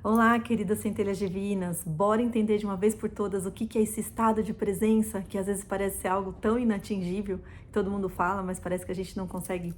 Olá, queridas centelhas divinas, bora entender de uma vez por todas o que é esse estado de presença, que às vezes parece ser algo tão inatingível, que todo mundo fala, mas parece que a gente não consegue,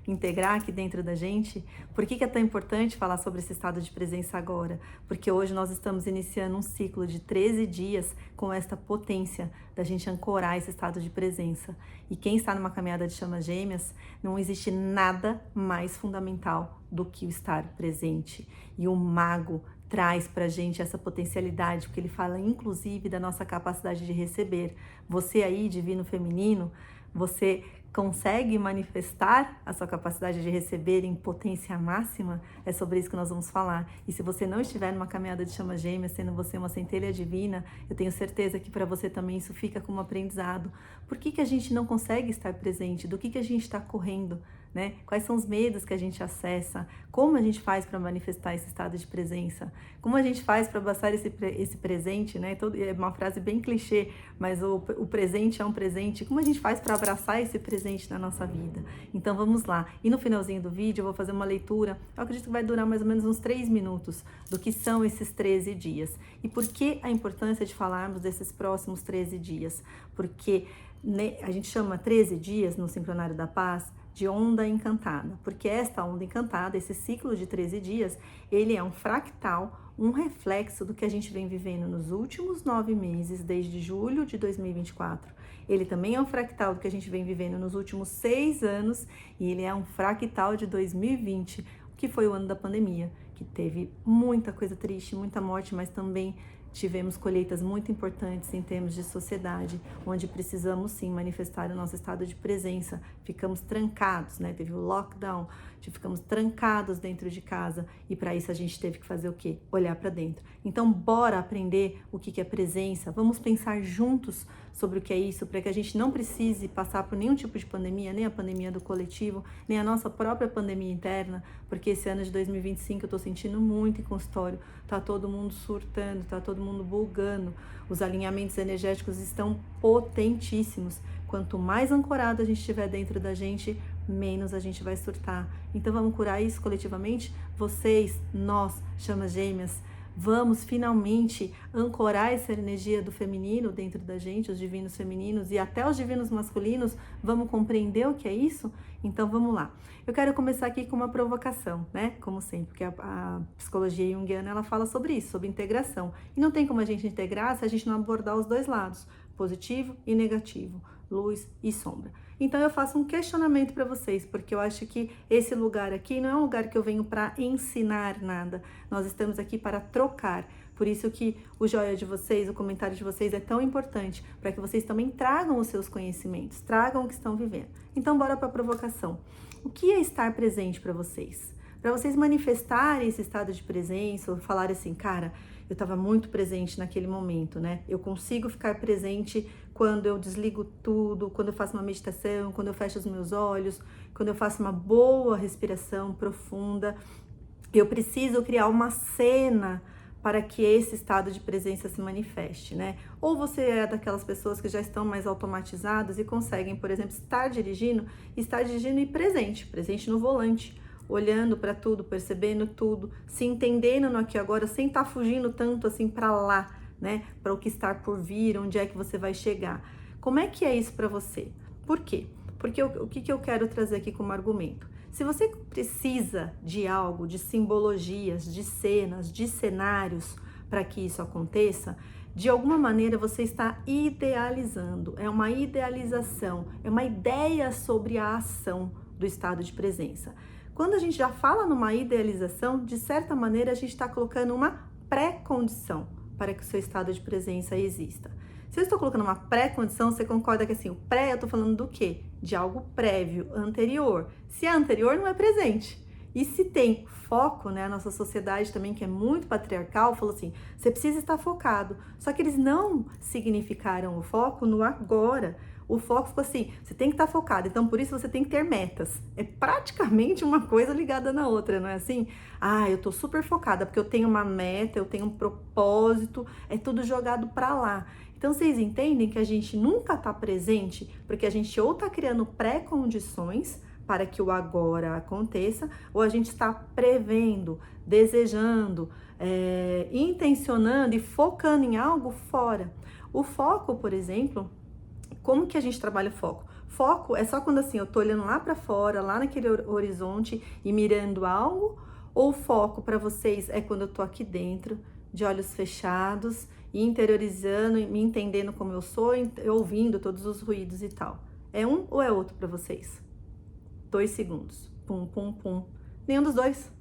integrar aqui dentro da gente. Por que é tão importante falar sobre esse estado de presença agora? Porque hoje nós estamos iniciando um ciclo de 13 dias com esta potência da gente ancorar esse estado de presença. E quem está numa caminhada de chamas gêmeas, não existe nada mais fundamental do que o estar presente. E o mago traz pra gente essa potencialidade, porque ele fala inclusive da nossa capacidade de receber. Você aí, divino feminino, você consegue manifestar a sua capacidade de receber em potência máxima? É sobre isso que nós vamos falar. E se você não estiver numa caminhada de chama gêmea, sendo você uma centelha divina, eu tenho certeza que para você também isso fica como aprendizado. Por que a gente não consegue estar presente? Do que a gente está correndo? Né? Quais são os medos que a gente acessa? Como a gente faz para manifestar esse estado de presença? Como a gente faz para abraçar esse presente? Né? É uma frase bem clichê, mas o presente é um presente. Como a gente faz para abraçar esse presente na nossa vida? Então vamos lá. E no finalzinho do vídeo eu vou fazer uma leitura, eu acredito que vai durar mais ou menos uns 3 minutos, do que são esses 13 dias. E por que a importância de falarmos desses próximos 13 dias? Porque a gente chama 13 dias no Sincronário da Paz de onda encantada, porque esta onda encantada, esse ciclo de 13 dias, ele é um fractal, um reflexo do que a gente vem vivendo nos últimos 9 meses, desde julho de 2024. Ele também é um fractal do que a gente vem vivendo nos últimos 6 anos, e ele é um fractal de 2020, que foi o ano da pandemia, que teve muita coisa triste, muita morte, mas também tivemos colheitas muito importantes em termos de sociedade, onde precisamos sim manifestar o nosso estado de presença. Ficamos trancados, né? Teve o lockdown, ficamos trancados dentro de casa e para isso a gente teve que fazer o quê? Olhar para dentro. Então, bora aprender o que é presença. Vamos pensar juntos sobre o que é isso, para que a gente não precise passar por nenhum tipo de pandemia, nem a pandemia do coletivo, nem a nossa própria pandemia interna, porque esse ano de 2025 eu tô sentindo muito em consultório, tá todo mundo surtando, tá todo mundo bugando, os alinhamentos energéticos estão potentíssimos. Quanto mais ancorado a gente estiver dentro da gente, menos a gente vai surtar. Então vamos curar isso coletivamente? Vocês, nós, chamas gêmeas, vamos finalmente ancorar essa energia do feminino dentro da gente, os divinos femininos e até os divinos masculinos. Vamos compreender o que é isso? Então vamos lá. Eu quero começar aqui com uma provocação, né? Como sempre, porque a psicologia junguiana, ela fala sobre isso, sobre integração. E não tem como a gente integrar se a gente não abordar os dois lados, positivo e negativo, luz e sombra. Então eu faço um questionamento para vocês, porque eu acho que esse lugar aqui não é um lugar que eu venho para ensinar nada. Nós estamos aqui para trocar. Por isso que o joia de vocês, o comentário de vocês é tão importante, para que vocês também tragam os seus conhecimentos, tragam o que estão vivendo. Então bora para a provocação. O que é estar presente para vocês? Para vocês manifestarem esse estado de presença, ou falarem assim, cara, eu estava muito presente naquele momento, né? Eu consigo ficar presente quando eu desligo tudo, quando eu faço uma meditação, quando eu fecho os meus olhos, quando eu faço uma boa respiração profunda. Eu preciso criar uma cena para que esse estado de presença se manifeste, né? Ou você é daquelas pessoas que já estão mais automatizadas e conseguem, por exemplo, estar dirigindo e presente no volante, olhando para tudo, percebendo tudo, se entendendo no aqui e agora, sem estar fugindo tanto assim para lá, né? Para o que está por vir, onde é que você vai chegar. Como é que é isso para você? Por quê? Porque o que eu quero trazer aqui como argumento? Se você precisa de algo, de simbologias, de cenas, de cenários para que isso aconteça, de alguma maneira você está idealizando, é uma idealização, é uma ideia sobre a ação do estado de presença. Quando a gente já fala numa idealização, de certa maneira a gente está colocando uma pré-condição para que o seu estado de presença exista. Se eu estou colocando uma pré-condição, você concorda que assim, o pré, eu estou falando do quê? De algo prévio, anterior. Se é anterior, não é presente. E se tem foco, né? A nossa sociedade também, que é muito patriarcal, falou assim, você precisa estar focado. Só que eles não significaram o foco no agora. O foco ficou assim, você tem que estar focado, então por isso você tem que ter metas. É praticamente uma coisa ligada na outra, não é assim? Ah, eu tô super focada porque eu tenho uma meta, eu tenho um propósito, é tudo jogado para lá. Então vocês entendem que a gente nunca tá presente porque a gente ou tá criando pré-condições para que o agora aconteça, ou a gente está prevendo, desejando, intencionando e focando em algo fora. O foco, por exemplo, como que a gente trabalha o foco? Foco é só quando assim, eu tô olhando lá para fora, lá naquele horizonte e mirando algo, ou foco para vocês é quando eu tô aqui dentro, de olhos fechados, e interiorizando, me entendendo como eu sou, ouvindo todos os ruídos e tal. É um ou é outro para vocês? 2 segundos. Pum, pum, pum. Nenhum dos dois.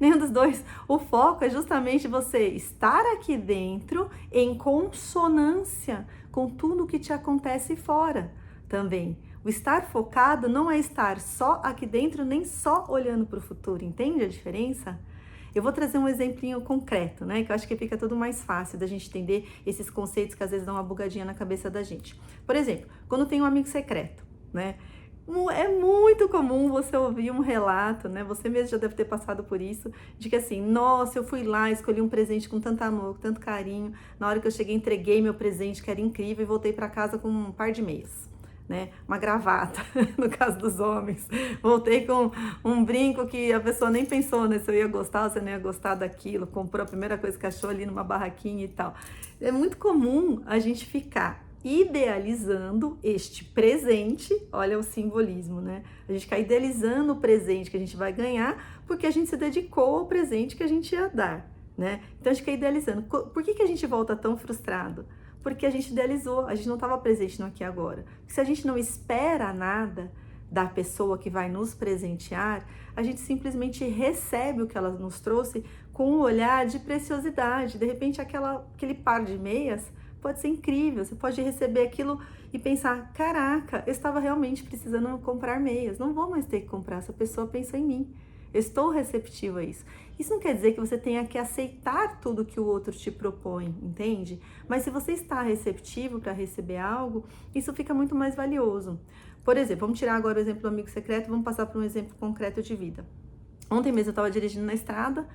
Nenhum dos dois. O foco é justamente você estar aqui dentro em consonância com tudo que te acontece fora também. O estar focado não é estar só aqui dentro, nem só olhando para o futuro. Entende a diferença? Eu vou trazer um exemplinho concreto, né? Que eu acho que fica tudo mais fácil da gente entender esses conceitos que às vezes dão uma bugadinha na cabeça da gente. Por exemplo, quando tem um amigo secreto, né? É muito comum você ouvir um relato, né? Você mesmo já deve ter passado por isso, de que assim, nossa, eu fui lá, escolhi um presente com tanto amor, com tanto carinho. Na hora que eu cheguei, entreguei meu presente, que era incrível, e voltei para casa com um par de meias, né? Uma gravata, no caso dos homens. Voltei com um brinco que a pessoa nem pensou, né? Se eu ia gostar ou se eu não ia gostar daquilo. Comprou a primeira coisa que achou ali numa barraquinha e tal. É muito comum a gente ficar idealizando este presente, olha o simbolismo, né? A gente fica idealizando o presente que a gente vai ganhar porque a gente se dedicou ao presente que a gente ia dar, né? Então a gente fica idealizando. Por que a gente volta tão frustrado? Porque a gente idealizou, a gente não estava presente no aqui e agora. Se a gente não espera nada da pessoa que vai nos presentear, a gente simplesmente recebe o que ela nos trouxe com um olhar de preciosidade. De repente, aquele par de meias pode ser incrível. Você pode receber aquilo e pensar, caraca, eu estava realmente precisando comprar meias. Não vou mais ter que comprar, essa pessoa pensou em mim. Eu estou receptivo a isso. Isso não quer dizer que você tenha que aceitar tudo que o outro te propõe, entende? Mas se você está receptivo para receber algo, isso fica muito mais valioso. Por exemplo, vamos tirar agora o exemplo do amigo secreto, vamos passar para um exemplo concreto de vida. Ontem mesmo eu estava dirigindo na estrada,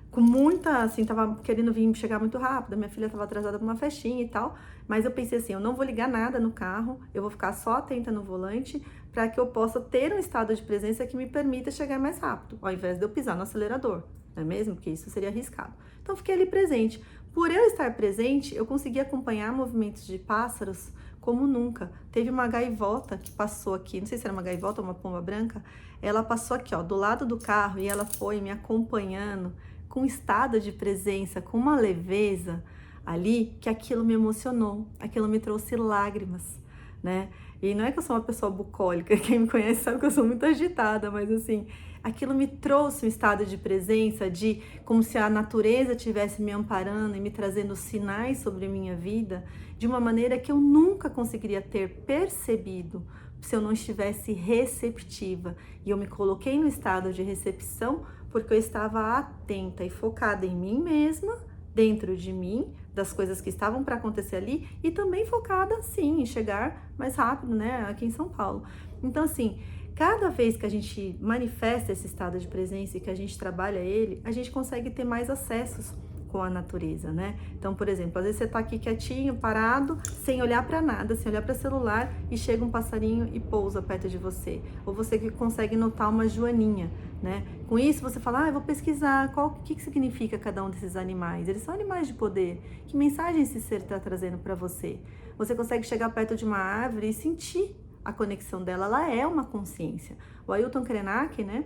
com muita, assim, tava querendo chegar muito rápido, minha filha estava atrasada para uma festinha e tal, mas eu pensei assim, eu não vou ligar nada no carro, eu vou ficar só atenta no volante para que eu possa ter um estado de presença que me permita chegar mais rápido, ao invés de eu pisar no acelerador, não é mesmo? Porque isso seria arriscado. Então, fiquei ali presente. Por eu estar presente, eu consegui acompanhar movimentos de pássaros como nunca. Teve uma gaivota que passou aqui, não sei se era uma gaivota ou uma pomba branca, ela passou aqui, ó, do lado do carro e ela foi me acompanhando com um estado de presença, com uma leveza ali, que aquilo me emocionou, aquilo me trouxe lágrimas, né? E não é que eu sou uma pessoa bucólica, quem me conhece sabe que eu sou muito agitada, mas assim, aquilo me trouxe um estado de presença, de como se a natureza estivesse me amparando e me trazendo sinais sobre a minha vida, de uma maneira que eu nunca conseguiria ter percebido se eu não estivesse receptiva. E eu me coloquei no estado de recepção porque eu estava atenta e focada em mim mesma, dentro de mim, das coisas que estavam para acontecer ali, e também focada, sim, em chegar mais rápido, né, aqui em São Paulo. Então, assim, cada vez que a gente manifesta esse estado de presença e que a gente trabalha ele, a gente consegue ter mais acessos com a natureza, né? Então, por exemplo, às vezes você tá aqui quietinho, parado, sem olhar para nada, sem olhar para celular, e chega um passarinho e pousa perto de você. Ou você que consegue notar uma joaninha, né? Com isso você fala, eu vou pesquisar o que significa cada um desses animais. Eles são animais de poder. Que mensagem esse ser está trazendo para você? Você consegue chegar perto de uma árvore e sentir a conexão dela. Ela é uma consciência. O Ailton Krenak, né?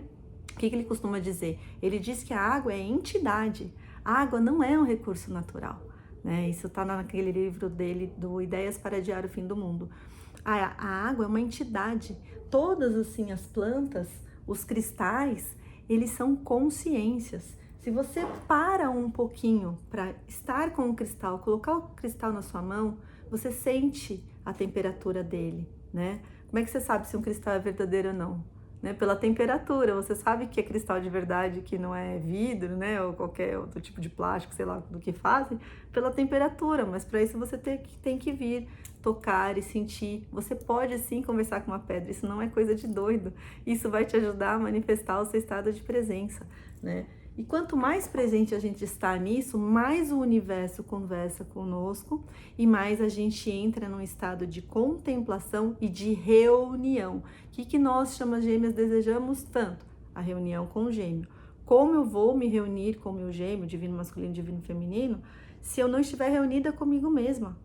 O que ele costuma dizer? Ele diz que a água é entidade. A água não é um recurso natural, né? Isso está naquele livro dele, do Ideias para Adiar o Fim do Mundo. A água é uma entidade. Todas, assim, as plantas, os cristais, eles são consciências. Se você para um pouquinho para estar com o cristal, colocar o cristal na sua mão, você sente a temperatura dele, né? Como é que você sabe se um cristal é verdadeiro ou não? Né, pela temperatura, você sabe que é cristal de verdade, que não é vidro, né, ou qualquer outro tipo de plástico, sei lá, do que fazem, pela temperatura, mas para isso você tem que vir, tocar e sentir. Você pode sim conversar com uma pedra, isso não é coisa de doido, isso vai te ajudar a manifestar o seu estado de presença, né? E quanto mais presente a gente está nisso, mais o universo conversa conosco e mais a gente entra num estado de contemplação e de reunião. O que nós, chamas gêmeas, desejamos tanto? A reunião com o gêmeo. Como eu vou me reunir com o meu gêmeo, divino masculino, divino feminino, se eu não estiver reunida comigo mesma?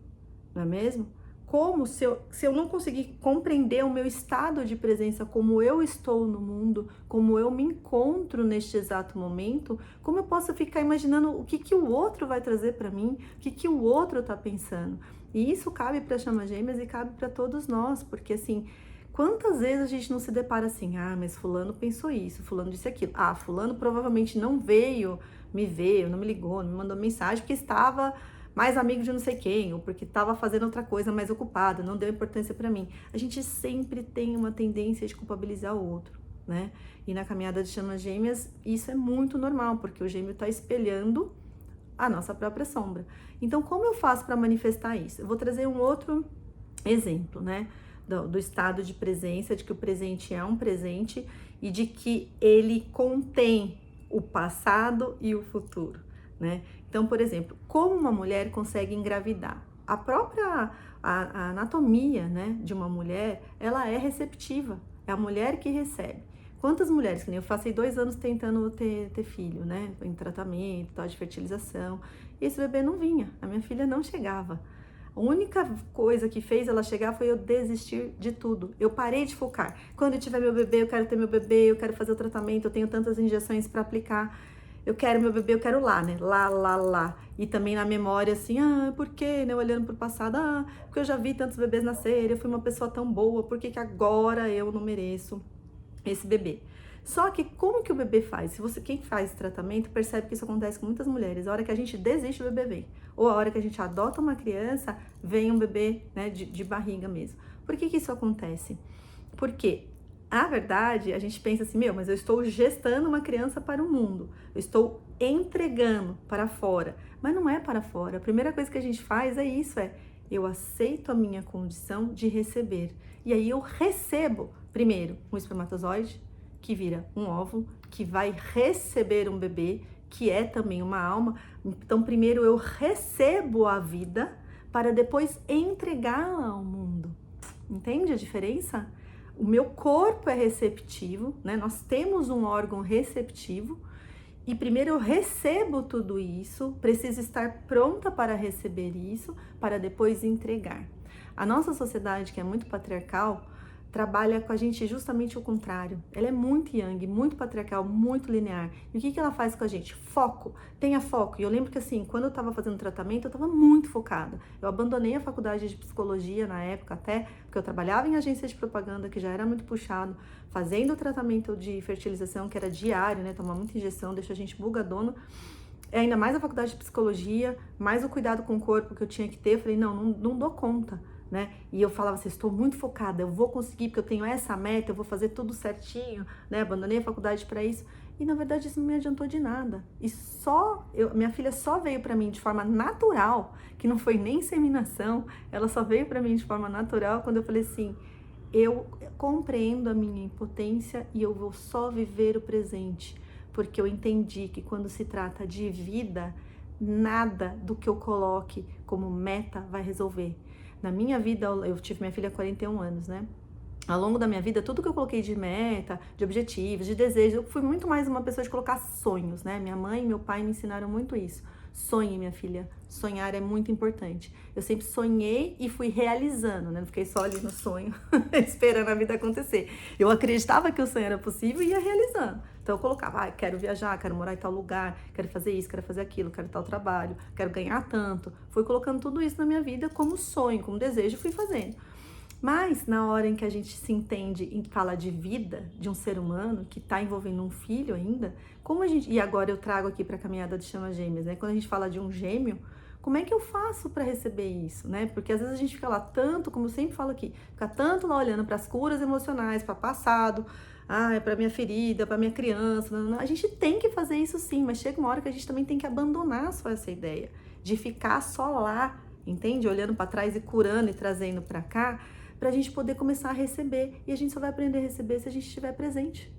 Não é mesmo? Como se eu não conseguir compreender o meu estado de presença, como eu estou no mundo, como eu me encontro neste exato momento, como eu posso ficar imaginando o que o outro vai trazer para mim, o que o outro está pensando. E isso cabe para as chamas gêmeas e cabe para todos nós, porque assim, quantas vezes a gente não se depara assim, mas fulano pensou isso, fulano disse aquilo, fulano provavelmente não veio me ver, não me ligou, não me mandou mensagem porque estava mais amigo de não sei quem, ou porque estava fazendo outra coisa mais ocupada, não deu importância para mim. A gente sempre tem uma tendência de culpabilizar o outro, né? E na caminhada de chamas gêmeas, isso é muito normal, porque o gêmeo está espelhando a nossa própria sombra. Então, como eu faço para manifestar isso? Eu vou trazer um outro exemplo, né? Do estado de presença, de que o presente é um presente e de que ele contém o passado e o futuro, né? Então, por exemplo, como uma mulher consegue engravidar? A própria a anatomia, né, de uma mulher, ela é receptiva. É a mulher que recebe. Quantas mulheres, que nem eu passei 2 anos tentando ter filho, né, em tratamento, tal, de fertilização, e esse bebê não vinha, a minha filha não chegava. A única coisa que fez ela chegar foi eu desistir de tudo. Eu parei de focar. Quando eu tiver meu bebê, eu quero ter meu bebê, eu quero fazer o tratamento, eu tenho tantas injeções para aplicar. Eu quero meu bebê, eu quero lá, né? Lá. E também na memória, assim, por quê? Né? Olhando pro passado, porque eu já vi tantos bebês nascerem, eu fui uma pessoa tão boa, por que agora eu não mereço esse bebê? Só que como que o bebê faz? Quem faz tratamento percebe que isso acontece com muitas mulheres. A hora que a gente desiste, o bebê vem. Ou a hora que a gente adota uma criança, vem um bebê, né, de barriga mesmo. Por que isso acontece? Porque a verdade, a gente pensa assim, mas eu estou gestando uma criança para o mundo, eu estou entregando para fora, mas não é para fora. A primeira coisa que a gente faz é isso, eu aceito a minha condição de receber. E aí eu recebo, primeiro, um espermatozoide, que vira um óvulo, que vai receber um bebê, que é também uma alma. Então, primeiro eu recebo a vida, para depois entregá-la ao mundo. Entende a diferença? O meu corpo é receptivo, né? Nós temos um órgão receptivo e primeiro eu recebo tudo isso, preciso estar pronta para receber isso, para depois entregar. A nossa sociedade, que é muito patriarcal, trabalha com a gente justamente o contrário. Ela é muito yang, muito patriarcal, muito linear. E o que ela faz com a gente? Foco. Tenha foco. E eu lembro que assim, quando eu estava fazendo tratamento, eu estava muito focada. Eu abandonei a faculdade de psicologia na época até, porque eu trabalhava em agência de propaganda, que já era muito puxado, fazendo o tratamento de fertilização, que era diário, né? Tomar muita injeção, deixa a gente bugadona. Ainda mais a faculdade de psicologia, mais o cuidado com o corpo que eu tinha que ter. Eu falei, não dou conta. Né? E eu falava assim, estou muito focada, eu vou conseguir, porque eu tenho essa meta, eu vou fazer tudo certinho, né? Abandonei a faculdade para isso. E na verdade isso não me adiantou de nada. E minha filha só veio para mim de forma natural, que não foi nem inseminação, ela só veio para mim de forma natural quando eu falei assim, eu compreendo a minha impotência e eu vou só viver o presente, porque eu entendi que quando se trata de vida, nada do que eu coloque como meta vai resolver. Na minha vida, eu tive minha filha há 41 anos, né? Ao longo da minha vida, tudo que eu coloquei de meta, de objetivos, de desejo, eu fui muito mais uma pessoa de colocar sonhos, né? Minha mãe e meu pai me ensinaram muito isso. Sonhe, minha filha. Sonhar é muito importante. Eu sempre sonhei e fui realizando, né? Não fiquei só ali no sonho, esperando a vida acontecer. Eu acreditava que o sonho era possível e ia realizando. Então eu colocava, quero viajar, quero morar em tal lugar, quero fazer isso, quero fazer aquilo, quero tal trabalho, quero ganhar tanto. Fui colocando tudo isso na minha vida como sonho, como desejo, fui fazendo. Mas na hora em que a gente se entende em falar de vida de um ser humano que está envolvendo um filho ainda, como a gente, e agora eu trago aqui para a caminhada de chamas gêmeas, né? Quando a gente fala de um gêmeo, como é que eu faço para receber isso, né? Porque às vezes a gente fica lá tanto, como eu sempre falo aqui, fica tanto lá olhando para as curas emocionais, para o passado, para minha ferida, para minha criança. A gente tem que fazer isso sim, mas chega uma hora que a gente também tem que abandonar só essa ideia de ficar só lá, entende? Olhando para trás e curando e trazendo para cá, para a gente poder começar a receber. E a gente só vai aprender a receber se a gente estiver presente.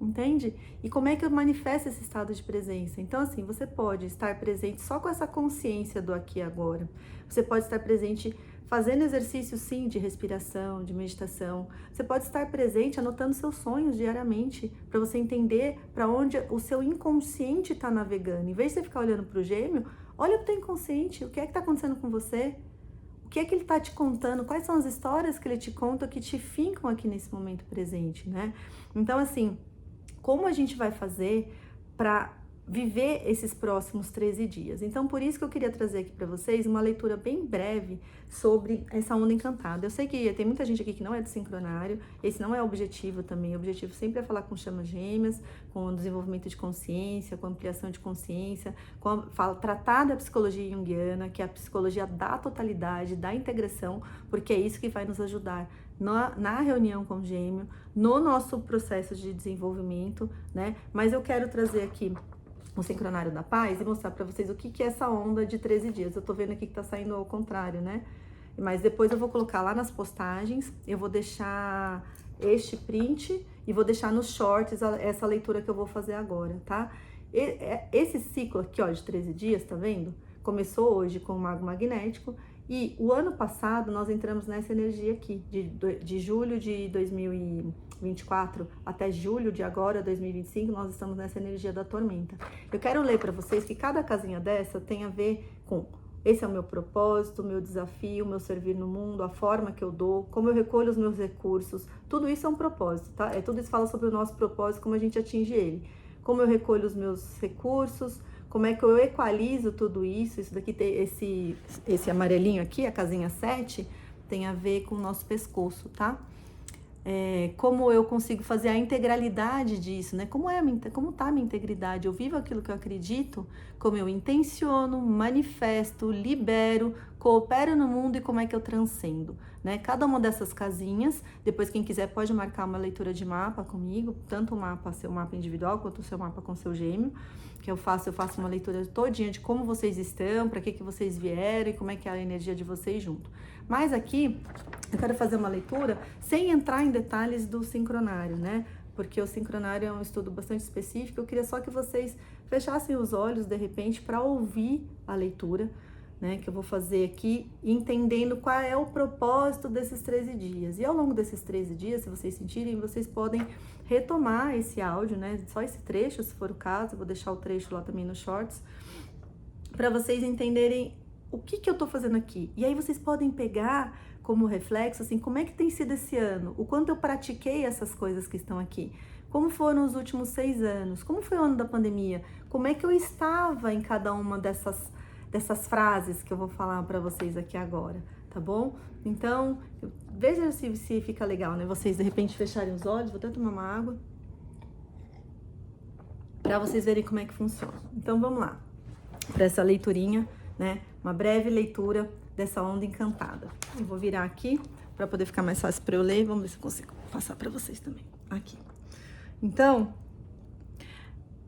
entende? E como é que eu manifesto esse estado de presença? Então, assim, você pode estar presente só com essa consciência do aqui e agora. Você pode estar presente fazendo exercício, sim, de respiração, de meditação. Você pode estar presente anotando seus sonhos diariamente, para você entender para onde o seu inconsciente está navegando. Em vez de você ficar olhando para o gêmeo, olha para o teu inconsciente, o que é que está acontecendo com você? O que é que ele está te contando? Quais são as histórias que ele te conta que te fincam aqui nesse momento presente, né? Então, assim, como a gente vai fazer para viver esses próximos 13 dias? Então, por isso que eu queria trazer aqui para vocês uma leitura bem breve sobre essa onda encantada. Eu sei que tem muita gente aqui que não é do sincronário, esse não é o objetivo também. O objetivo sempre é falar com chamas gêmeas, com o desenvolvimento de consciência, com ampliação de consciência, tratar da psicologia junguiana, que é a psicologia da totalidade, da integração, porque é isso que vai nos ajudar na reunião com o gêmeo, no nosso processo de desenvolvimento, né? Mas eu quero trazer aqui o Sincronário da Paz e mostrar para vocês o que é essa onda de 13 dias. Eu tô vendo aqui que tá saindo ao contrário, né? Mas depois eu vou colocar lá nas postagens, eu vou deixar este print e vou deixar nos shorts essa leitura que eu vou fazer agora, tá? Esse ciclo aqui, ó, de 13 dias, tá vendo? Começou hoje com o Mago Magnético. E o ano passado nós entramos nessa energia aqui, de julho de 2024 até julho de agora, 2025, nós estamos nessa energia da tormenta. Eu quero ler para vocês que cada casinha dessa tem a ver com: esse é o meu propósito, o meu desafio, o meu servir no mundo, a forma que eu dou, como eu recolho os meus recursos. Tudo isso é um propósito, tá? Tudo isso fala sobre o nosso propósito, como a gente atinge ele. Como eu recolho os meus recursos, como é que eu equalizo tudo isso. Isso daqui tem esse amarelinho aqui, a casinha 7, tem a ver com o nosso pescoço, tá? Como eu consigo fazer a integralidade disso, né? Como tá a minha integridade? Eu vivo aquilo que eu acredito, como eu intenciono, manifesto, libero, coopero no mundo e como é que eu transcendo, né? Cada uma dessas casinhas, depois quem quiser pode marcar uma leitura de mapa comigo, tanto o mapa, seu mapa individual, quanto o seu mapa com seu gêmeo, que eu faço uma leitura todinha de como vocês estão, para que vocês vieram e como é que é a energia de vocês junto. Mas aqui eu quero fazer uma leitura sem entrar em detalhes do sincronário, né? Porque o sincronário é um estudo bastante específico. Eu queria só que vocês fechassem os olhos de repente para ouvir a leitura, né, que eu vou fazer aqui, entendendo qual é o propósito desses 13 dias. E ao longo desses 13 dias, se vocês sentirem, vocês podem retomar esse áudio, né, só esse trecho, se for o caso. Eu vou deixar o trecho lá também nos shorts, para vocês entenderem o que eu tô fazendo aqui. E aí vocês podem pegar como reflexo, assim, como é que tem sido esse ano, o quanto eu pratiquei essas coisas que estão aqui. Como foram os últimos 6 anos? Como foi o ano da pandemia? Como é que eu estava em cada uma dessas frases que eu vou falar para vocês aqui agora, tá bom? Então, veja se fica legal, né? Vocês de repente fecharem os olhos, vou até tomar uma água, para vocês verem como é que funciona. Então, vamos lá, para essa leiturinha, né? Uma breve leitura dessa onda encantada. Eu vou virar aqui para poder ficar mais fácil para eu ler. Vamos ver se eu consigo passar para vocês também. Aqui. Então,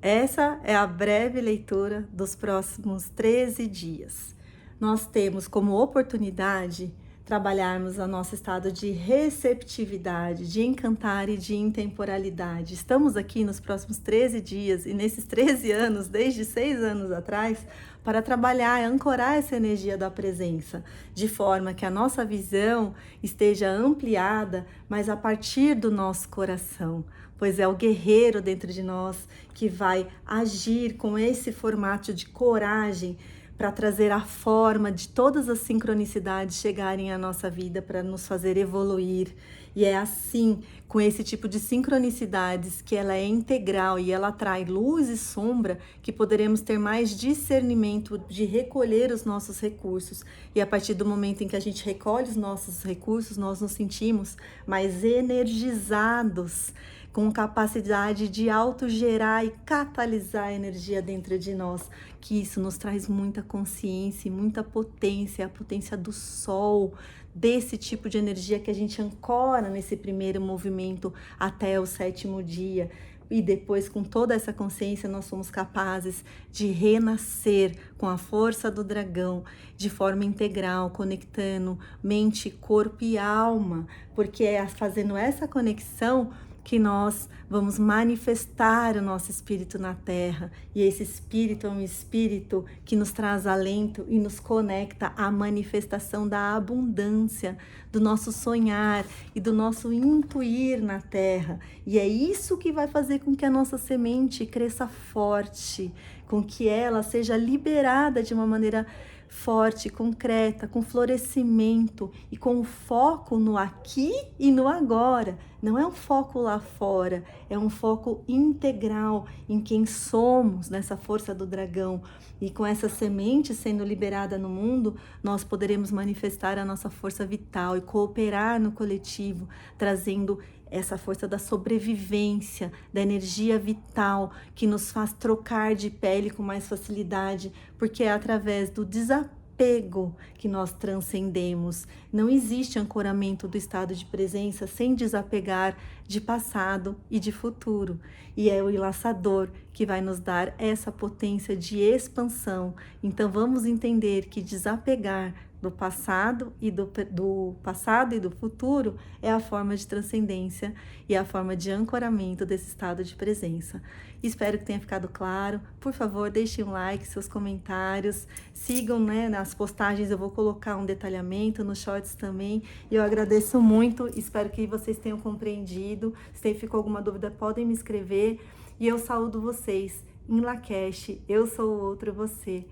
essa é a breve leitura dos próximos 13 dias. Nós temos como oportunidade trabalharmos o nosso estado de receptividade, de encantar e de intemporalidade. Estamos aqui nos próximos 13 dias e nesses 13 anos, desde 6 anos atrás, para trabalhar, ancorar essa energia da presença, de forma que a nossa visão esteja ampliada, mas a partir do nosso coração, pois é o guerreiro dentro de nós que vai agir com esse formato de coragem para trazer a forma de todas as sincronicidades chegarem à nossa vida para nos fazer evoluir. E é assim, com esse tipo de sincronicidades, que ela é integral e ela atrai luz e sombra, que poderemos ter mais discernimento de recolher os nossos recursos. E a partir do momento em que a gente recolhe os nossos recursos, nós nos sentimos mais energizados, com capacidade de autogerar e catalisar a energia dentro de nós, que isso nos traz muita consciência e muita potência, a potência do sol, desse tipo de energia que a gente ancora nesse primeiro movimento até o 7º dia. E depois, com toda essa consciência, nós somos capazes de renascer com a força do dragão, de forma integral, conectando mente, corpo e alma, porque é fazendo essa conexão que nós vamos manifestar o nosso espírito na Terra. E esse espírito é um espírito que nos traz alento e nos conecta à manifestação da abundância, do nosso sonhar e do nosso intuir na Terra. E é isso que vai fazer com que a nossa semente cresça forte, com que ela seja liberada de uma maneira forte, concreta, com florescimento e com foco no aqui e no agora. Não é um foco lá fora, é um foco integral em quem somos, nessa força do dragão. E com essa semente sendo liberada no mundo, nós poderemos manifestar a nossa força vital e cooperar no coletivo, trazendo essa força da sobrevivência, da energia vital que nos faz trocar de pele com mais facilidade, porque é através do desapego que nós transcendemos. Não existe ancoramento do estado de presença sem desapegar de passado e de futuro. E é o enlaçador que vai nos dar essa potência de expansão. Então vamos entender que desapegar do passado e do passado e do futuro é a forma de transcendência e a forma de ancoramento desse estado de presença. Espero que tenha ficado claro. Por favor, deixem um like, seus comentários, sigam, nas postagens, eu vou colocar um detalhamento, nos shorts também. E eu agradeço muito, espero que vocês tenham compreendido. Se ficou alguma dúvida, podem me escrever. E eu saúdo vocês em Lakeche, eu sou o outro você.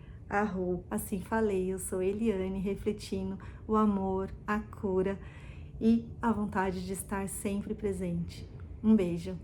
Assim falei, eu sou Eliane, refletindo o amor, a cura e a vontade de estar sempre presente. Um beijo.